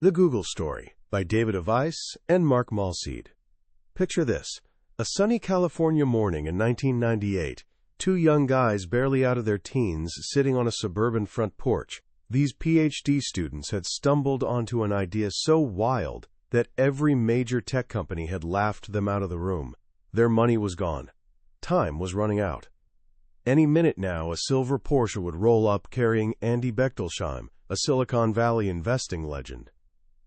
The Google Story by David Vise and Mark Malseed. Picture this. A sunny California morning in 1998. Two young guys barely out of their teens sitting on a suburban front porch. These PhD students had stumbled onto an idea so wild that every major tech company had laughed them out of the room. Their money was gone. Time was running out. Any minute now, a silver Porsche would roll up carrying Andy Bechtolsheim, a Silicon Valley investing legend.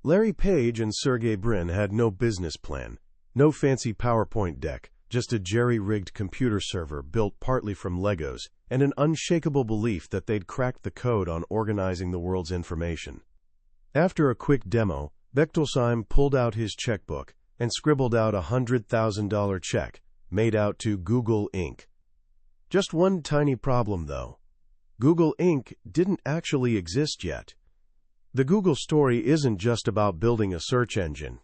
Larry Page and Sergey Brin had no business plan, no fancy PowerPoint deck, just a jerry-rigged computer server built partly from Legos and an unshakable belief that they'd cracked the code on organizing the world's information. After a quick demo, Bechtolsheim pulled out his checkbook and scribbled out a $100,000 check, made out to Google Inc. Just one tiny problem, though. Google Inc. didn't actually exist yet. The Google story isn't just about building a search engine.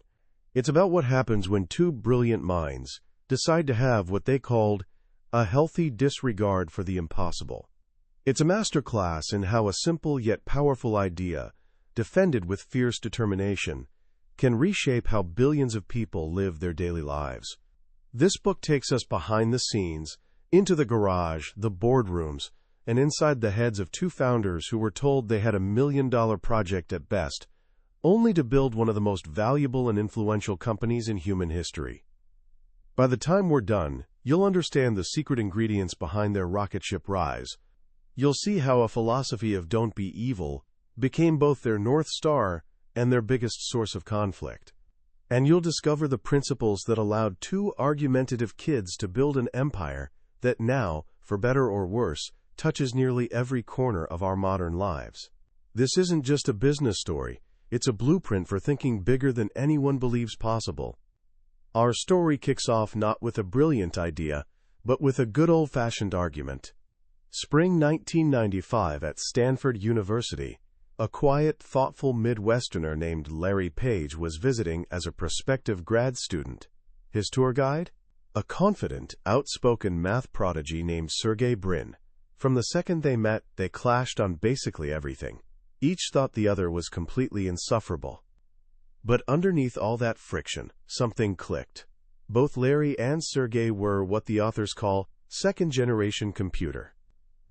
It's about what happens when two brilliant minds decide to have what they called a healthy disregard for the impossible. It's a masterclass in how a simple yet powerful idea, defended with fierce determination, can reshape how billions of people live their daily lives. This book takes us behind the scenes, into the garage, the boardrooms, and inside the heads of two founders who were told they had $1 million project at best, only to build one of the most valuable and influential companies in human history. By the time we're done, you'll understand the secret ingredients behind their rocket ship rise. You'll see how a philosophy of don't be evil became both their North Star and their biggest source of conflict. And you'll discover the principles that allowed two argumentative kids to build an empire that now, for better or worse, touches nearly every corner of our modern lives. This isn't just a business story, it's a blueprint for thinking bigger than anyone believes possible. Our story kicks off not with a brilliant idea, but with a good old-fashioned argument. Spring 1995 at Stanford University, a quiet, thoughtful Midwesterner named Larry Page was visiting as a prospective grad student. His tour guide? A confident, outspoken math prodigy named Sergey Brin. From the second they met, they clashed on basically everything. Each thought the other was completely insufferable. But underneath all that friction, something clicked. Both Larry and Sergey were what the authors call second-generation computer.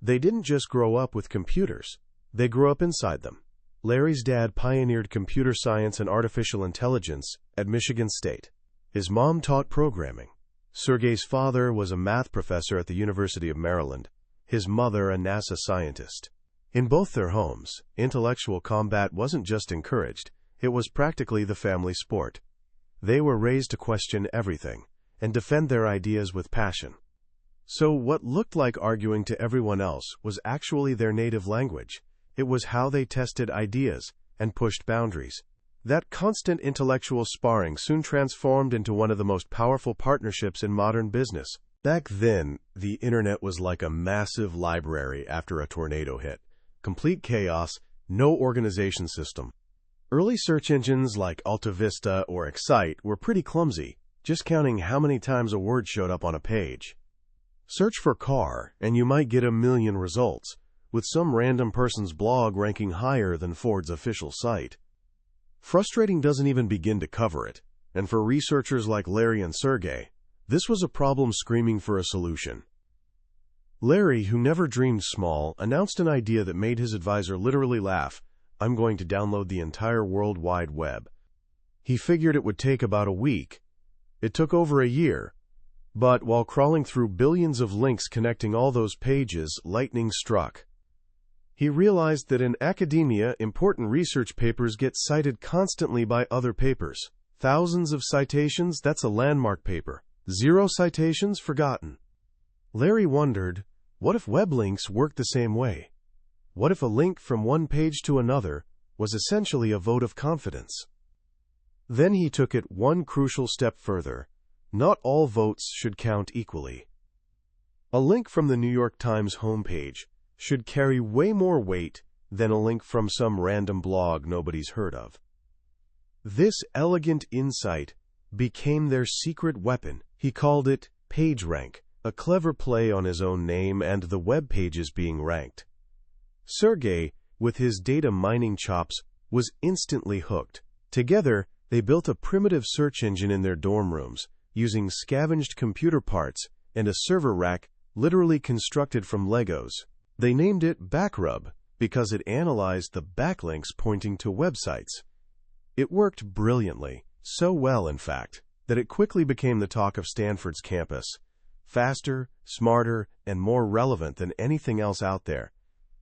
They didn't just grow up with computers. They grew up inside them. Larry's dad pioneered computer science and artificial intelligence at Michigan State. His mom taught programming. Sergey's father was a math professor at the University of Maryland. His mother a NASA scientist. In both their homes, intellectual combat wasn't just encouraged, it was practically the family sport. They were raised to question everything and defend their ideas with passion. So what looked like arguing to everyone else was actually their native language. It was how they tested ideas and pushed boundaries. That constant intellectual sparring soon transformed into one of the most powerful partnerships in modern business. Back then, the internet was like a massive library after a tornado hit. Complete chaos, no organization system. Early search engines like AltaVista or Excite were pretty clumsy, just counting how many times a word showed up on a page. Search for car, and you might get 1 million results, with some random person's blog ranking higher than Ford's official site. Frustrating doesn't even begin to cover it, and for researchers like Larry and Sergey, this was a problem screaming for a solution. Larry, who never dreamed small, announced an idea that made his advisor literally laugh. I'm going to download the entire World Wide Web. He figured it would take about a week. It took over a year. But while crawling through billions of links connecting all those pages, lightning struck. He realized that in academia, important research papers get cited constantly by other papers. Thousands of citations, that's a landmark paper. 0 citations, forgotten. Larry wondered, what if web links worked the same way? What if a link from one page to another was essentially a vote of confidence? Then he took it one crucial step further. Not all votes should count equally. A link from the New York Times homepage should carry way more weight than a link from some random blog nobody's heard of. This elegant insight became their secret weapon. He called it PageRank, a clever play on his own name and the web pages being ranked. Sergey, with his data mining chops, was instantly hooked. Together, they built a primitive search engine in their dorm rooms, using scavenged computer parts and a server rack literally constructed from Legos. They named it Backrub because it analyzed the backlinks pointing to websites. It worked brilliantly, so well, in fact, that it quickly became the talk of Stanford's campus. Faster, smarter, and more relevant than anything else out there.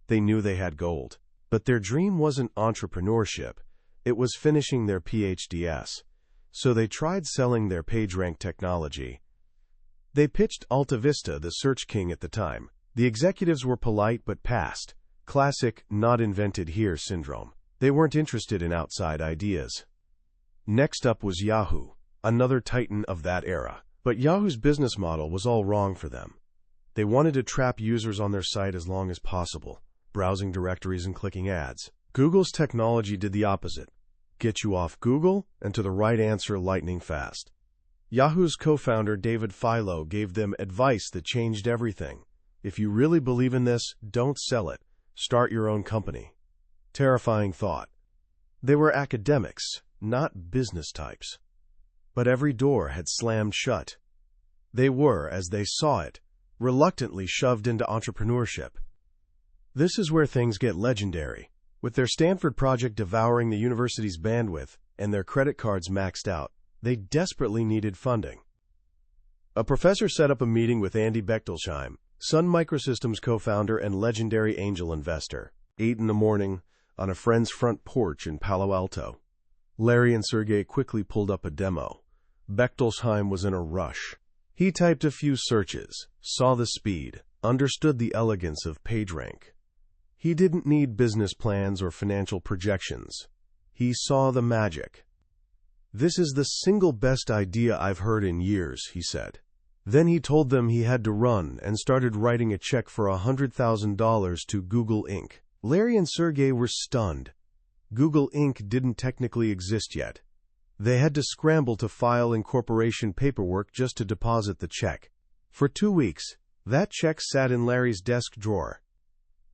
They knew they had gold. But their dream wasn't entrepreneurship. It was finishing their PhDs. So they tried selling their PageRank technology. They pitched Alta Vista, the search king at the time. The executives were polite but passed. Classic not invented here syndrome. They weren't interested in outside ideas. Next up was Yahoo, another titan of that era. But Yahoo's business model was all wrong for them. They wanted to trap users on their site as long as possible, browsing directories and clicking ads. Google's technology did the opposite. Get you off Google and to the right answer lightning fast. Yahoo's co-founder David Philo gave them advice that changed everything. If you really believe in this, don't sell it. Start your own company. Terrifying thought. They were academics, not business types. But every door had slammed shut. They were, as they saw it, reluctantly shoved into entrepreneurship. This is where things get legendary. With their Stanford project devouring the university's bandwidth and their credit cards maxed out, they desperately needed funding. A professor set up a meeting with Andy Bechtolsheim, Sun Microsystems co-founder and legendary angel investor. 8 a.m, on a friend's front porch in Palo Alto. Larry and Sergey quickly pulled up a demo. Bechtolsheim was in a rush. He typed a few searches, saw the speed, understood the elegance of PageRank. He didn't need business plans or financial projections. He saw the magic. "This is the single best idea I've heard in years," he said. Then he told them he had to run and started writing a check for $100,000 to Google Inc. Larry and Sergey were stunned. Google Inc. didn't technically exist yet. They had to scramble to file incorporation paperwork just to deposit the check. For 2 weeks, that check sat in Larry's desk drawer.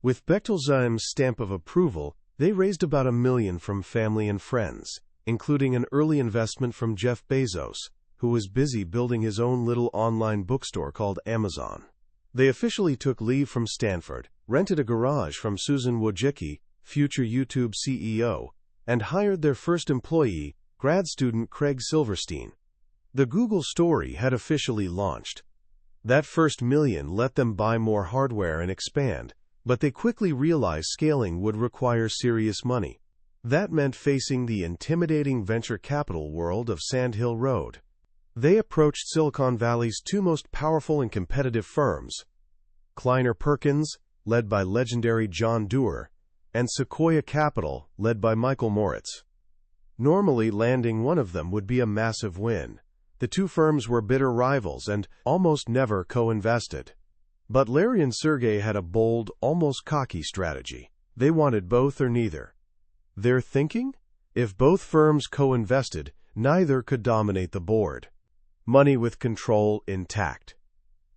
With Bechtolsheim's stamp of approval, they raised about $1 million from family and friends, including an early investment from Jeff Bezos, who was busy building his own little online bookstore called Amazon. They officially took leave from Stanford, rented a garage from Susan Wojcicki, future YouTube CEO, and hired their first employee, grad student Craig Silverstein. The Google story had officially launched. That first $1 million let them buy more hardware and expand, but they quickly realized scaling would require serious money. That meant facing the intimidating venture capital world of Sand Hill Road. They approached Silicon Valley's 2 most powerful and competitive firms, Kleiner Perkins, led by legendary John Doerr, and Sequoia Capital, led by Michael Moritz. Normally, landing one of them would be a massive win. The 2 firms were bitter rivals and almost never co-invested. But Larry and Sergey had a bold, almost cocky strategy. They wanted both or neither. Their thinking? If both firms co-invested, neither could dominate the board. Money with control intact.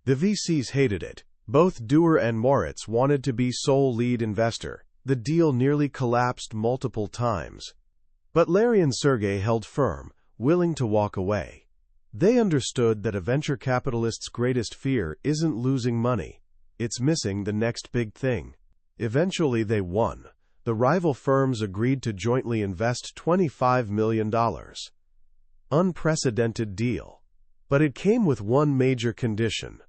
The VCs hated it. Both Doerr and Moritz wanted to be sole lead investor. The deal nearly collapsed multiple times. But Larry and Sergey held firm, willing to walk away. They understood that a venture capitalist's greatest fear isn't losing money. It's missing the next big thing. Eventually they won. The rival firms agreed to jointly invest $25 million. Unprecedented deal. But it came with one major condition.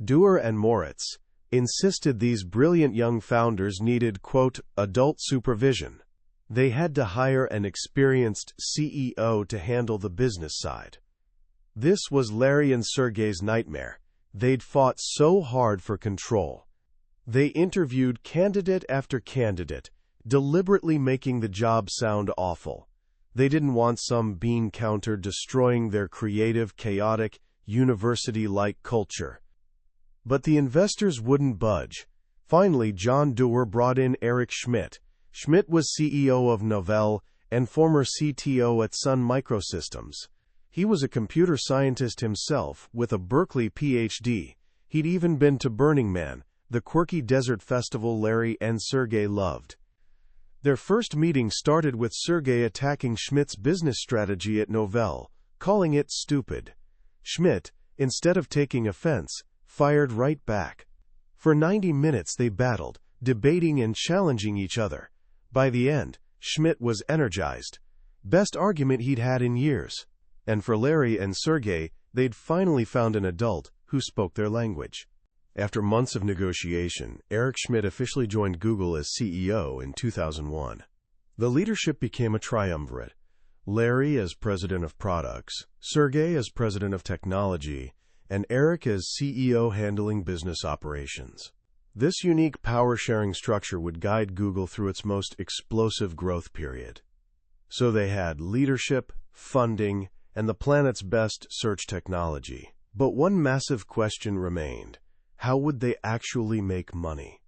Doerr and Moritz insisted these brilliant young founders needed, quote, adult supervision. They had to hire an experienced CEO to handle the business side. This was Larry and Sergey's nightmare. They'd fought so hard for control. They interviewed candidate after candidate, deliberately making the job sound awful. They didn't want some bean counter destroying their creative, chaotic, university-like culture. But the investors wouldn't budge. Finally, John Doerr brought in Eric Schmidt. Schmidt was CEO of Novell and former CTO at Sun Microsystems. He was a computer scientist himself, with a Berkeley PhD. He'd even been to Burning Man, the quirky desert festival Larry and Sergey loved. Their first meeting started with Sergey attacking Schmidt's business strategy at Novell, calling it stupid. Schmidt, instead of taking offense, fired right back. For 90 minutes they battled, debating and challenging each other. By the end, Schmidt was energized. Best argument he'd had in years. And for Larry and Sergey, they'd finally found an adult who spoke their language. After months of negotiation, Eric Schmidt officially joined Google as CEO in 2001. The leadership became a triumvirate. Larry as president of products, Sergey as president of technology, and Eric as CEO handling business operations. This unique power-sharing structure would guide Google through its most explosive growth period. So they had leadership, funding, and the planet's best search technology. But one massive question remained. How would they actually make money?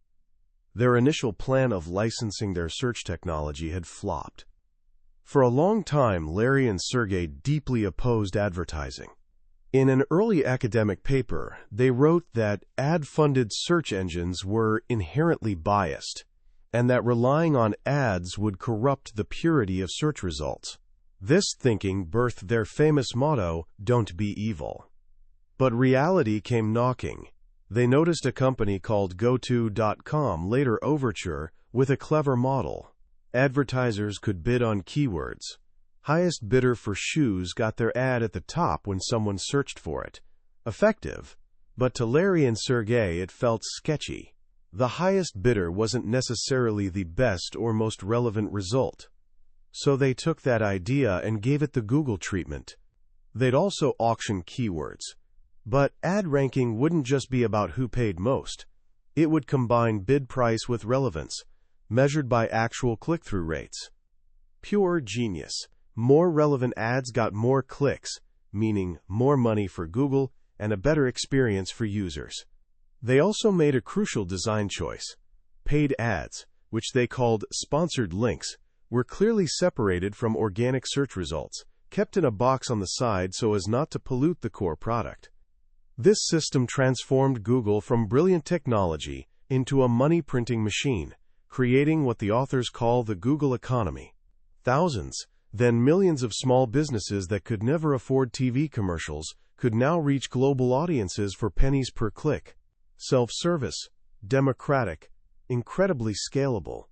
Their initial plan of licensing their search technology had flopped. For a long time, Larry and Sergey deeply opposed advertising. In an early academic paper, they wrote that ad-funded search engines were inherently biased, and that relying on ads would corrupt the purity of search results. This thinking birthed their famous motto, "Don't be evil." But reality came knocking. They noticed a company called GoTo.com, later Overture, with a clever model. Advertisers could bid on keywords. Highest bidder for shoes got their ad at the top when someone searched for it. Effective, but to Larry and Sergey it felt sketchy. The highest bidder wasn't necessarily the best or most relevant result. So they took that idea and gave it the Google treatment. They'd also auction keywords. But ad ranking wouldn't just be about who paid most. It would combine bid price with relevance, measured by actual click-through rates. Pure genius. More relevant ads got more clicks, meaning more money for Google and a better experience for users. They also made a crucial design choice. Paid ads, which they called sponsored links, were clearly separated from organic search results, kept in a box on the side so as not to pollute the core product. This system transformed Google from brilliant technology into a money-printing machine, creating what the authors call the Google economy. Thousands, then millions of small businesses that could never afford TV commercials could now reach global audiences for pennies per click. Self-service, democratic, incredibly scalable.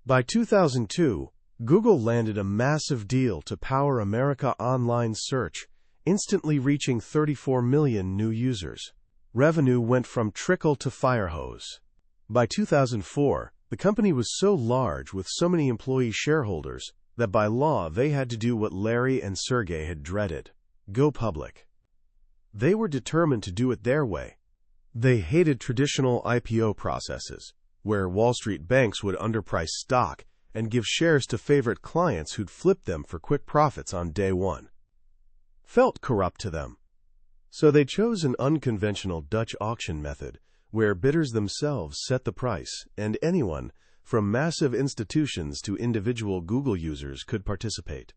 By 2002, Google landed a massive deal to power America online search, instantly reaching 34 million new users. Revenue went from trickle to fire hose. By 2004, the company was so large with so many employee shareholders that by law they had to do what Larry and Sergey had dreaded: go public. They were determined to do it their way. They hated traditional IPO processes, where Wall Street banks would underprice stock and give shares to favorite clients who'd flip them for quick profits on day one. Felt corrupt to them. So they chose an unconventional Dutch auction method, where bidders themselves set the price, and anyone, from massive institutions to individual Google users, could participate.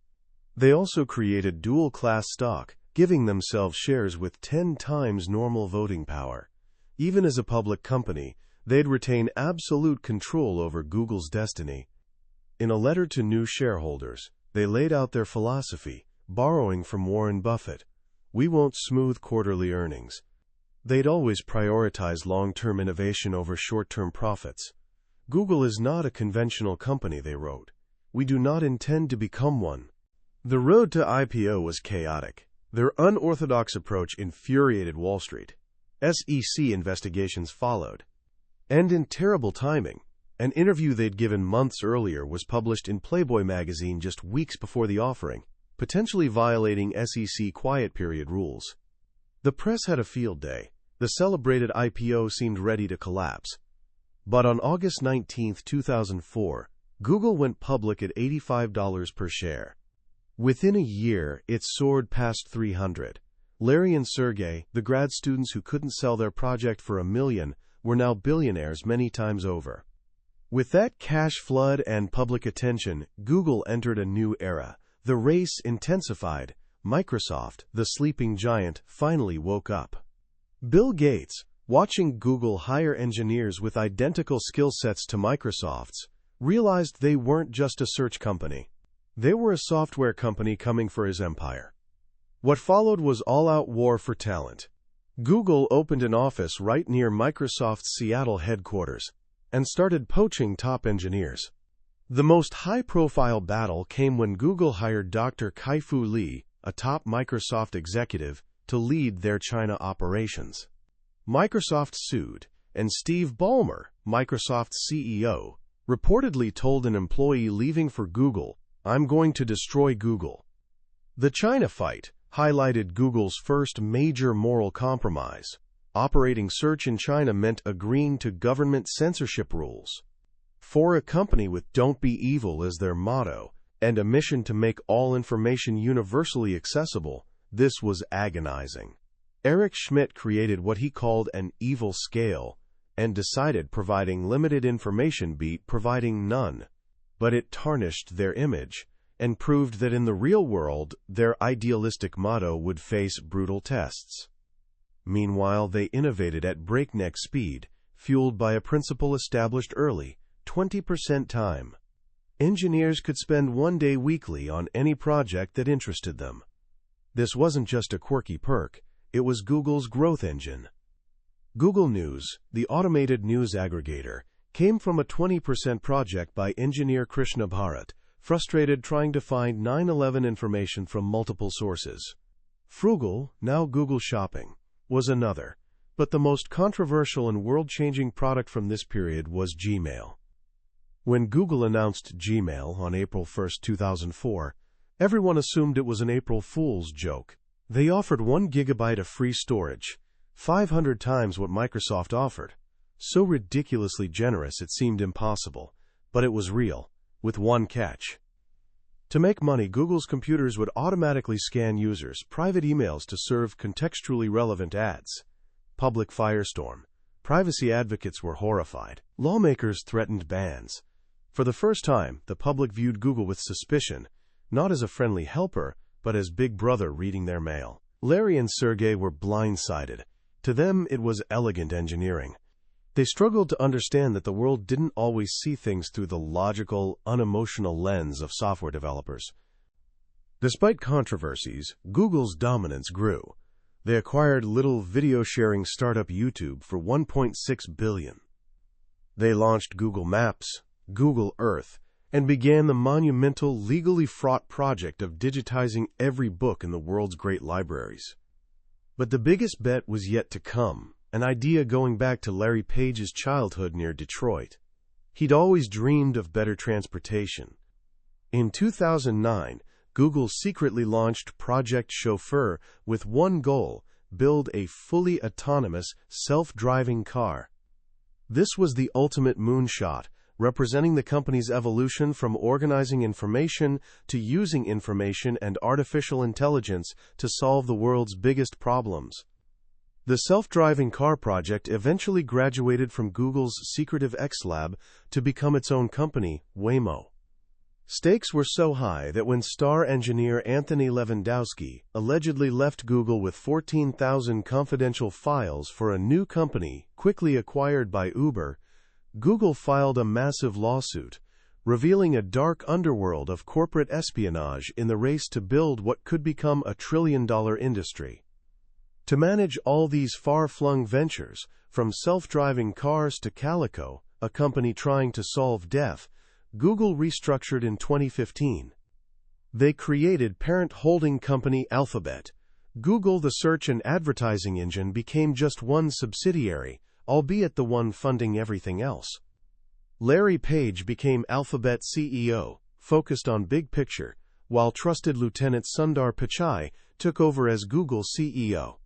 They also created dual-class stock, giving themselves shares with 10 times normal voting power. Even as a public company, they'd retain absolute control over Google's destiny. In a letter to new shareholders, they laid out their philosophy, borrowing from Warren Buffett: "We won't smooth quarterly earnings." They'd always prioritize long-term innovation over short-term profits. "Google is not a conventional company," they wrote. "We do not intend to become one." The road to IPO was chaotic. Their unorthodox approach infuriated Wall Street. SEC investigations followed. And in terrible timing, an interview they'd given months earlier was published in Playboy magazine just weeks before the offering, potentially violating SEC quiet period rules. The press had a field day. The celebrated IPO seemed ready to collapse. But on August 19, 2004, Google went public at $85 per share. Within a year, it soared past $300. Larry and Sergey, the grad students who couldn't sell their project for $1 million, were now billionaires many times over. With that cash flood and public attention, Google entered a new era. The race intensified. Microsoft, the sleeping giant, finally woke up. Bill Gates, watching Google hire engineers with identical skill sets to Microsoft's, realized they weren't just a search company. They were a software company coming for his empire. What followed was all-out war for talent. Google opened an office right near Microsoft's Seattle headquarters and started poaching top engineers. The most high-profile battle came when Google hired Dr. Kai-Fu Lee, a top Microsoft executive, to lead their China operations. Microsoft sued, and Steve Ballmer, Microsoft's CEO, reportedly told an employee leaving for Google, "I'm going to destroy Google." The China fight highlighted Google's first major moral compromise. Operating search in China meant agreeing to government censorship rules. For a company with "Don't be evil" as their motto, and a mission to make all information universally accessible, this was agonizing. Eric Schmidt created what he called an evil scale, and decided providing limited information beat providing none. But it tarnished their image, and proved that in the real world, their idealistic motto would face brutal tests. Meanwhile, they innovated at breakneck speed, fueled by a principle established early: 20% time. Engineers could spend one day weekly on any project that interested them. This wasn't just a quirky perk, it was Google's growth engine. Google News, the automated news aggregator, came from a 20% project by engineer Krishna Bharat, frustrated trying to find 9/11 information from multiple sources. Frugal, now Google Shopping, was another, but the most controversial and world-changing product from this period was Gmail. When Google announced Gmail on April 1, 2004, everyone assumed it was an April Fool's joke. They offered 1 gigabyte of free storage, 500 times what Microsoft offered. So ridiculously generous it seemed impossible, but it was real, with one catch. To make money, Google's computers would automatically scan users' private emails to serve contextually relevant ads. Public firestorm. Privacy advocates were horrified. Lawmakers threatened bans. For the first time, the public viewed Google with suspicion, not as a friendly helper, but as Big Brother reading their mail. Larry and Sergey were blindsided. To them, it was elegant engineering. They struggled to understand that the world didn't always see things through the logical, unemotional lens of software developers. Despite controversies, Google's dominance grew. They acquired little video-sharing startup YouTube for $1.6 billion. They launched Google Maps, Google Earth, and began the monumental, legally fraught project of digitizing every book in the world's great libraries. But the biggest bet was yet to come, an idea going back to Larry Page's childhood near Detroit. He'd always dreamed of better transportation. In 2009, Google secretly launched Project Chauffeur with one goal: build a fully autonomous, self-driving car. This was the ultimate moonshot, representing the company's evolution from organizing information to using information and artificial intelligence to solve the world's biggest problems. The self-driving car project eventually graduated from Google's secretive X Lab to become its own company, Waymo. Stakes were so high that when star engineer Anthony Levandowski allegedly left Google with 14,000 confidential files for a new company quickly acquired by Uber, Google filed a massive lawsuit, revealing a dark underworld of corporate espionage in the race to build what could become a trillion-dollar industry. To manage all these far-flung ventures, from self-driving cars to Calico, a company trying to solve death, Google restructured in 2015. They created parent holding company Alphabet. Google, the search and advertising engine, became just one subsidiary, albeit the one funding everything else. Larry Page became Alphabet CEO, focused on big picture, while trusted Lieutenant Sundar Pichai took over as Google CEO.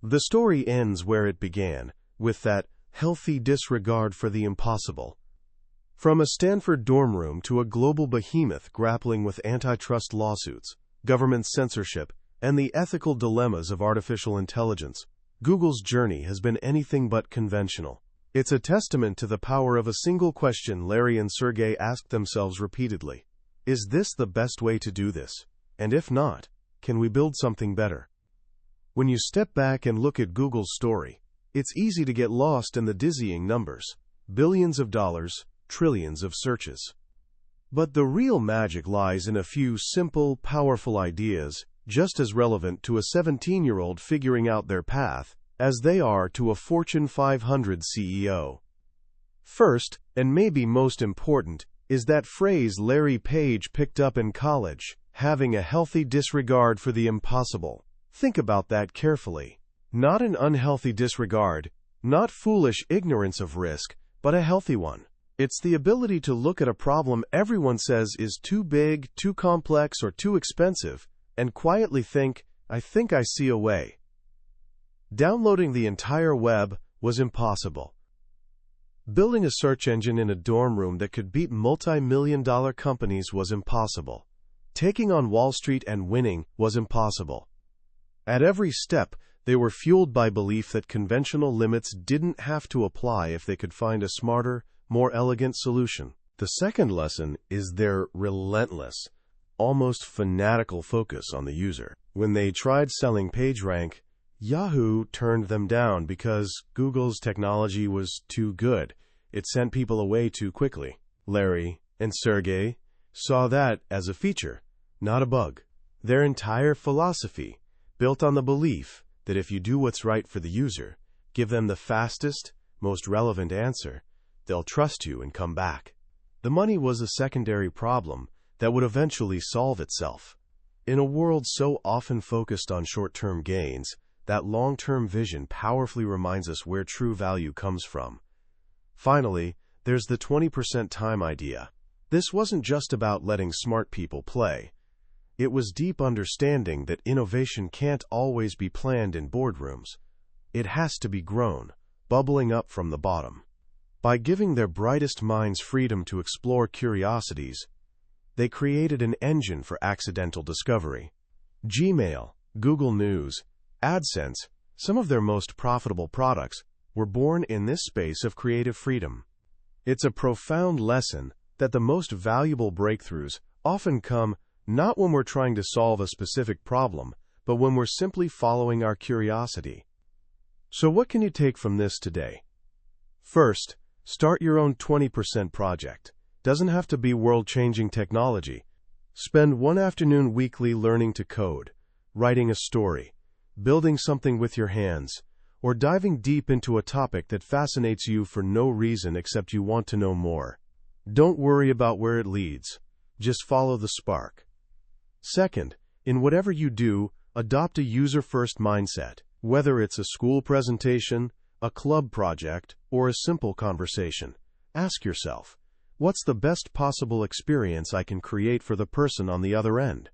The story ends where it began, with that healthy disregard for the impossible. From a Stanford dorm room to a global behemoth grappling with antitrust lawsuits, government censorship, and the ethical dilemmas of artificial intelligence, Google's journey has been anything but conventional. It's a testament to the power of a single question Larry and Sergey asked themselves repeatedly. Is this the best way to do this? And if not, can we build something better? When you step back and look at Google's story, it's easy to get lost in the dizzying numbers. Billions of dollars, trillions of searches. But the real magic lies in a few simple, powerful ideas, just as relevant to a 17-year-old figuring out their path as they are to a Fortune 500 CEO. First, and maybe most important, is that phrase Larry Page picked up in college, having a healthy disregard for the impossible. Think about that carefully. Not an unhealthy disregard, not foolish ignorance of risk, but a healthy one. It's the ability to look at a problem everyone says is too big, too complex, or too expensive, and quietly think, I think I see a way. Downloading the entire web was impossible. Building a search engine in a dorm room that could beat multi-million-dollar companies was impossible. Taking on Wall Street and winning was impossible. At every step, they were fueled by belief that conventional limits didn't have to apply if they could find a smarter, more elegant solution. The second lesson is their relentless, almost fanatical focus on the user. When they tried selling PageRank, Yahoo turned them down because Google's technology was too good. It sent people away too quickly. Larry and Sergey saw that as a feature, not a bug. Their entire philosophy, built on the belief that if you do what's right for the user, give them the fastest, most relevant answer, they'll trust you and come back. The money was a secondary problem that would eventually solve itself. In a world so often focused on short-term gains, that long-term vision powerfully reminds us where true value comes from. Finally, there's the 20% time idea. This wasn't just about letting smart people play. It was deep understanding that innovation can't always be planned in boardrooms. It has to be grown, bubbling up from the bottom. By giving their brightest minds freedom to explore curiosities, they created an engine for accidental discovery. Gmail, Google News, AdSense, some of their most profitable products, were born in this space of creative freedom. It's a profound lesson that the most valuable breakthroughs often come not when we're trying to solve a specific problem, but when we're simply following our curiosity. So what can you take from this today? First, start your own 20% project. Doesn't have to be world-changing technology. Spend one afternoon weekly learning to code, writing a story, building something with your hands, or diving deep into a topic that fascinates you for no reason except you want to know more. Don't worry about where it leads. Just follow the spark. Second, in whatever you do, adopt a user-first mindset. Whether it's a school presentation, a club project, or a simple conversation, ask yourself, what's the best possible experience I can create for the person on the other end?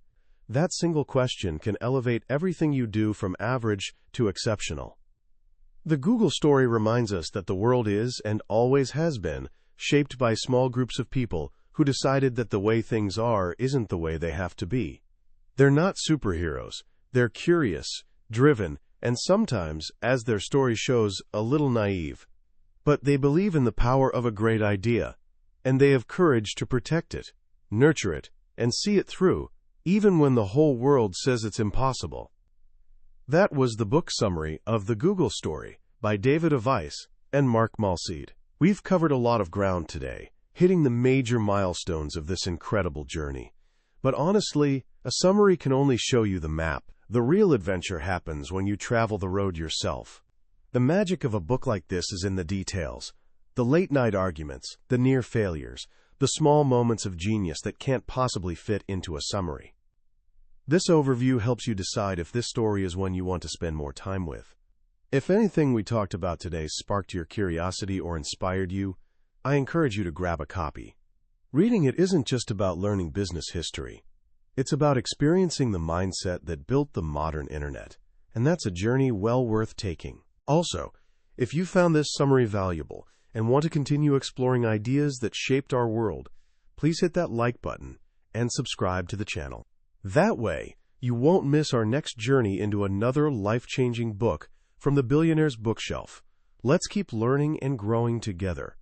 That single question can elevate everything you do from average to exceptional. The Google story reminds us that the world is, and always has been, shaped by small groups of people who decided that the way things are isn't the way they have to be. They're not superheroes. They're curious, driven, and sometimes, as their story shows, a little naive. But they believe in the power of a great idea, and they have courage to protect it, nurture it, and see it through, even when the whole world says it's impossible. That was the book summary of The Google Story by David Vise and Mark Malseed. We've covered a lot of ground today, hitting the major milestones of this incredible journey. But honestly, a summary can only show you the map. The real adventure happens when you travel the road yourself. The magic of a book like this is in the details. The late-night arguments, the near failures, the small moments of genius that can't possibly fit into a summary. This overview helps you decide if this story is one you want to spend more time with. If anything we talked about today sparked your curiosity or inspired you, I encourage you to grab a copy. Reading it isn't just about learning business history. It's about experiencing the mindset that built the modern internet, and that's a journey well worth taking. Also, if you found this summary valuable and want to continue exploring ideas that shaped our world, please hit that like button and subscribe to the channel. That way, you won't miss our next journey into another life-changing book from the Billionaire's Bookshelf. Let's keep learning and growing together.